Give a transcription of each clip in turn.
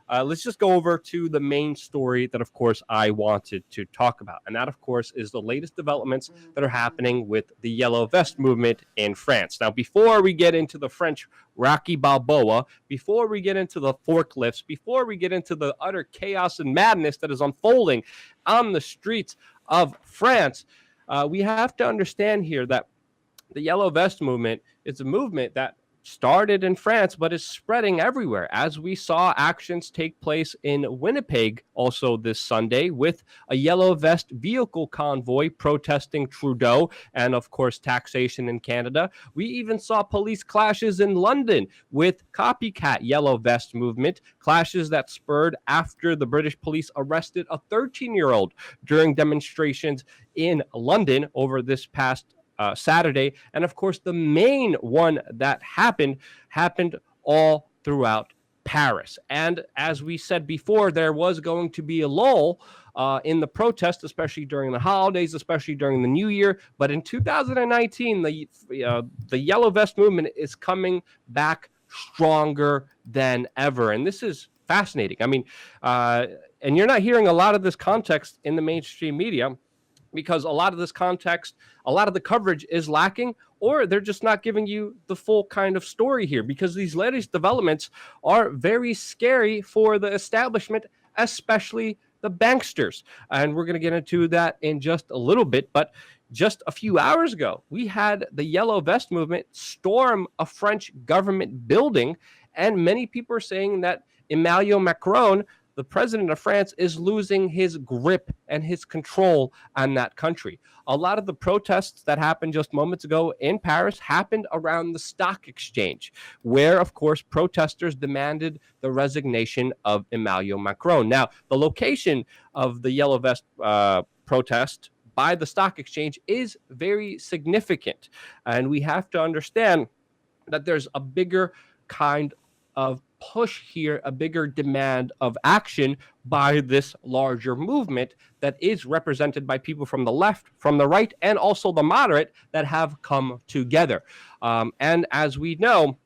let's just go over to the main story that, of course, I wanted to talk about. And that, of course, is the latest developments that are happening with the Yellow Vest movement in France. Now, before we get into the French Rocky Balboa, before we get into the forklifts, before we get into the utter chaos and madness that is unfolding on the streets of France, we have to understand here that the Yellow Vest movement is a movement that started in France, but is spreading everywhere, as we saw actions take place in Winnipeg also this Sunday with a Yellow Vest vehicle convoy protesting Trudeau and, of course, taxation in Canada. We even saw police clashes in London with copycat Yellow Vest movement, clashes that spurred after the British police arrested a 13-year-old during demonstrations in London over this past Saturday. And of course, the main one that happened all throughout Paris. And as we said before, there was going to be a lull in the protest, especially during the holidays, especially during the New Year. But in 2019, the Yellow Vest movement is coming back stronger than ever. And this is fascinating. I mean, and you're not hearing a lot of this context in the mainstream media, because a lot of this context, a lot of the coverage is lacking, or they're just not giving you the full kind of story here, because these latest developments are very scary for the establishment, especially the banksters. And we're going to get into that in just a little bit. But just a few hours ago, we had the Yellow Vest movement storm a French government building, and many people are saying that Emmanuel Macron, the president of France, is losing his grip and his control on that country. A lot of the protests that happened just moments ago in Paris happened around the stock exchange, where, of course, protesters demanded the resignation of Emmanuel Macron. Now, the location of the Yellow Vest protest by the stock exchange is very significant. And we have to understand that there's a bigger kind of push here, a bigger demand of action by this larger movement that is represented by people from the left, from the right, and also the moderate that have come together. And as we know,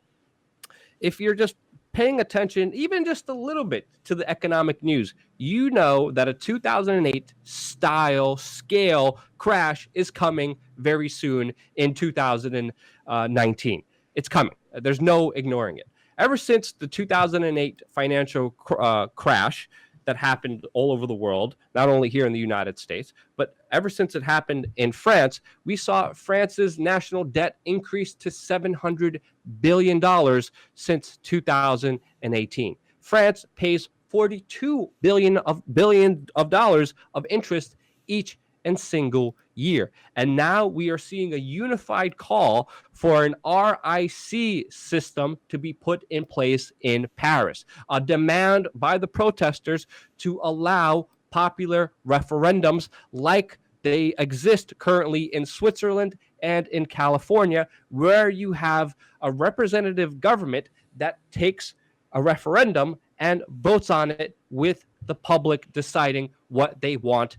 if you're just paying attention even just a little bit to the economic news, you know that a 2008 style scale crash is coming very soon in 2019. It's coming. There's no ignoring it. Ever since the 2008 financial crash that happened all over the world, not only here in the United States, but ever since it happened in France, we saw France's national debt increase to $700 billion since 2018. France pays $42 billion of dollars of interest each and single year. And now we are seeing a unified call for an RIC system to be put in place in Paris, a demand by the protesters to allow popular referendums like they exist currently in Switzerland and in California, where you have a representative government that takes a referendum and votes on it with the public deciding what they want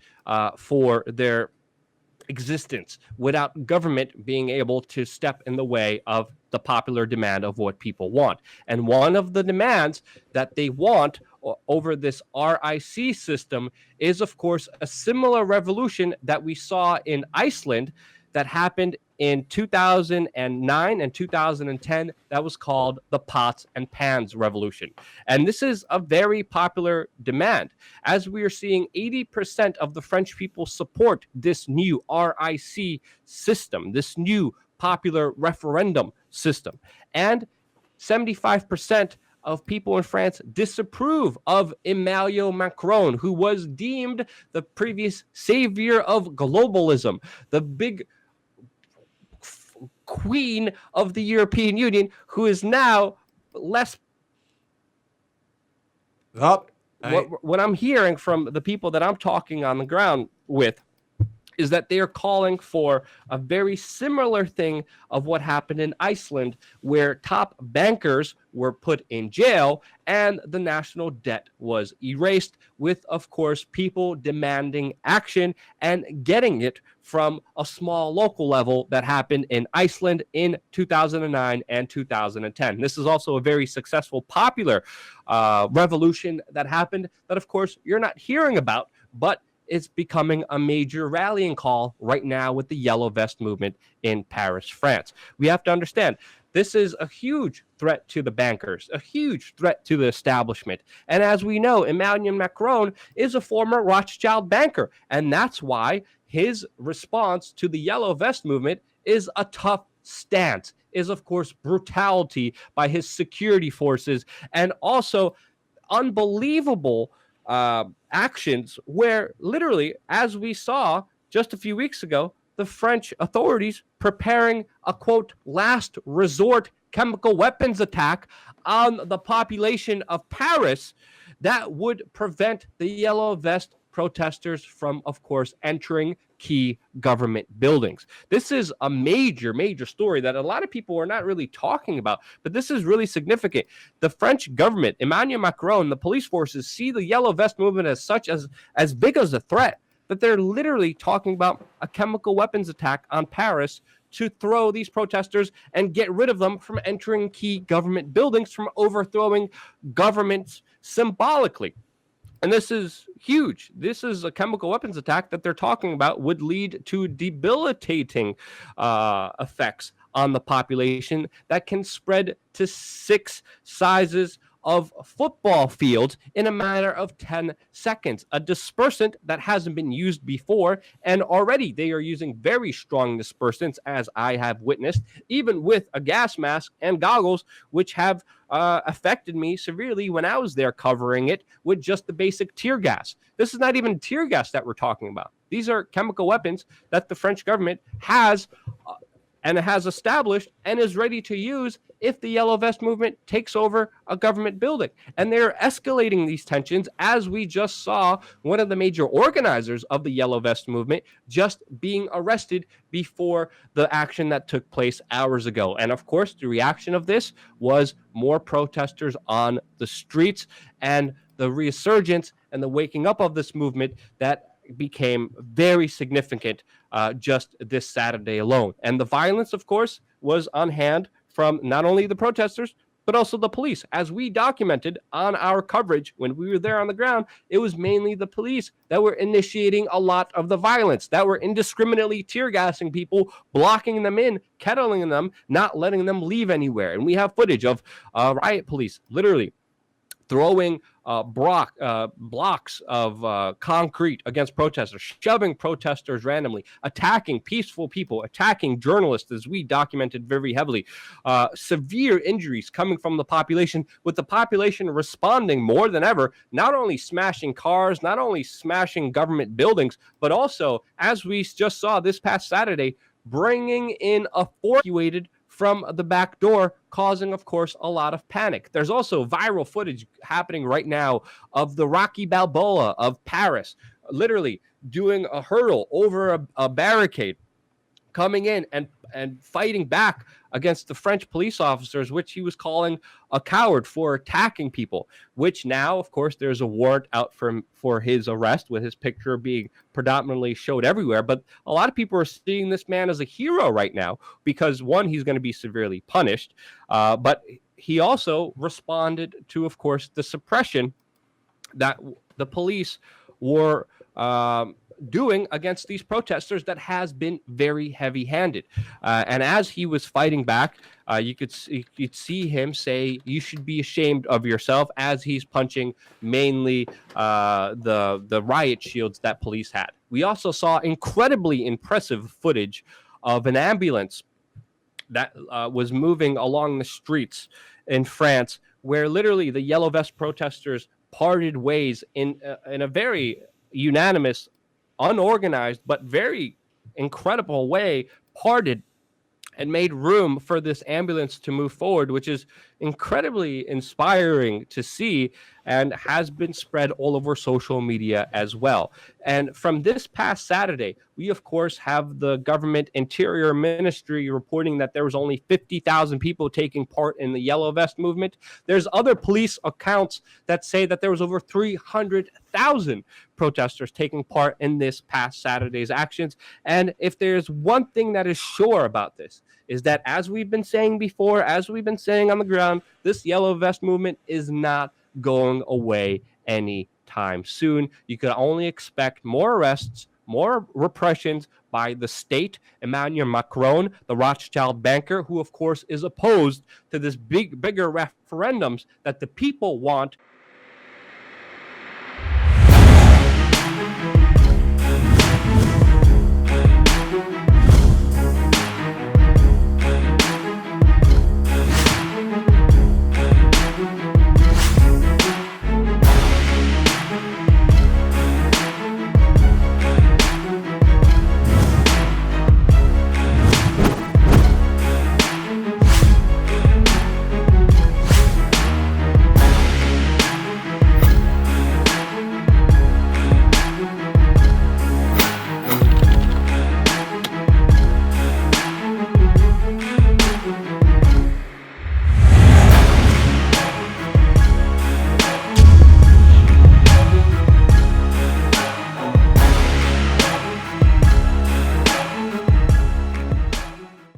for their existence, without government being able to step in the way of the popular demand of what people want. And one of the demands that they want over this RIC system is, of course, a similar revolution that we saw in Iceland that happened in 2009 and 2010 that was called the Pots and Pans Revolution. And this is a very popular demand, as we are seeing 80% of the French people support this new RIC system, this new popular referendum system. And 75% of people in France disapprove of Emmanuel Macron, who was deemed the previous savior of globalism, the big queen of the European Union, who is now less. What I'm hearing from the people that I'm talking on the ground with is that they are calling for a very similar thing of what happened in Iceland, where top bankers were put in jail and the national debt was erased, with, of course, people demanding action and getting it from a small local level that happened in Iceland in 2009 and 2010. This is also a very successful, popular revolution that happened that, of course, you're not hearing about, but it's becoming a major rallying call right now with the Yellow Vest movement in Paris, France. We have to understand this is a huge threat to the bankers, a huge threat to the establishment. And as we know, Emmanuel Macron is a former Rothschild banker. And that's why his response to the Yellow Vest movement is a tough stance, is, of course, brutality by his security forces, and also unbelievable actions where literally, as we saw just a few weeks ago, the French authorities preparing a, quote, last resort chemical weapons attack on the population of Paris that would prevent the Yellow Vest protesters from, of course, entering key government buildings. This is a major, major story that a lot of people are not really talking about, but this is really significant. The French government, Emmanuel Macron, the police forces see the Yellow Vest movement as big as a threat, that they're literally talking about a chemical weapons attack on Paris to throw these protesters and get rid of them from entering key government buildings, from overthrowing governments symbolically. And this is huge. This is a chemical weapons attack that they're talking about would lead to debilitating effects on the population that can spread to 6 sizes of football fields in a matter of 10 seconds. A dispersant that hasn't been used before, and already they are using very strong dispersants, as I have witnessed, even with a gas mask and goggles, which have affected me severely when I was there covering it with just the basic tear gas. This is not even tear gas that we're talking about. These are chemical weapons that the French government has and has established and is ready to use if the Yellow Vest movement takes over a government building. And they're escalating these tensions, as we just saw one of the major organizers of the Yellow Vest movement just being arrested before the action that took place hours ago. And of course, the reaction of this was more protesters on the streets and the resurgence and the waking up of this movement that became very significant just this Saturday alone. And the violence, of course, was on hand from not only the protesters, but also the police. As we documented on our coverage when we were there on the ground, it was mainly the police that were initiating a lot of the violence, that were indiscriminately tear gassing people, blocking them in, kettling them, not letting them leave anywhere. And we have footage of riot police literally throwing blocks of concrete against protesters, shoving protesters randomly, attacking peaceful people, attacking journalists, as we documented very heavily. Severe injuries coming from the population, with the population responding more than ever, not only smashing cars, not only smashing government buildings, but also, as we just saw this past Saturday, bringing in evacuated from the back door, causing, of course, a lot of panic. There's also viral footage happening right now of the Rocky Balboa of Paris, literally doing a hurdle over a barricade, coming in and fighting back against the French police officers, which he was calling a coward for attacking people, which now, of course, there's a warrant out for his arrest, with his picture being predominantly showed everywhere. But a lot of people are seeing this man as a hero right now because, one, he's going to be severely punished, but he also responded to, of course, the suppression that the police were doing against these protesters that has been very heavy-handed. And as he was fighting back, you could see him say, "You should be ashamed of yourself," as he's punching mainly the riot shields that police had. We also saw incredibly impressive footage of an ambulance that was moving along the streets in France, where literally the Yellow Vest protesters parted ways in a very unanimous, unorganized, but very incredible way, parted and made room for this ambulance to move forward, which is incredibly inspiring to see and has been spread all over social media as well. And from this past Saturday, we, of course, have the government interior ministry reporting that there was only 50,000 people taking part in the Yellow Vest movement. There's other police accounts that say that there was over 300,000 protesters taking part in this past Saturday's actions. And if there's one thing that is sure about this, is that as we've been saying before, as we've been saying on the ground, this Yellow Vest movement is not going away anytime soon. You could only expect more arrests, more repressions by the state. Emmanuel Macron, the Rothschild banker, who of course is opposed to this bigger referendums that the people want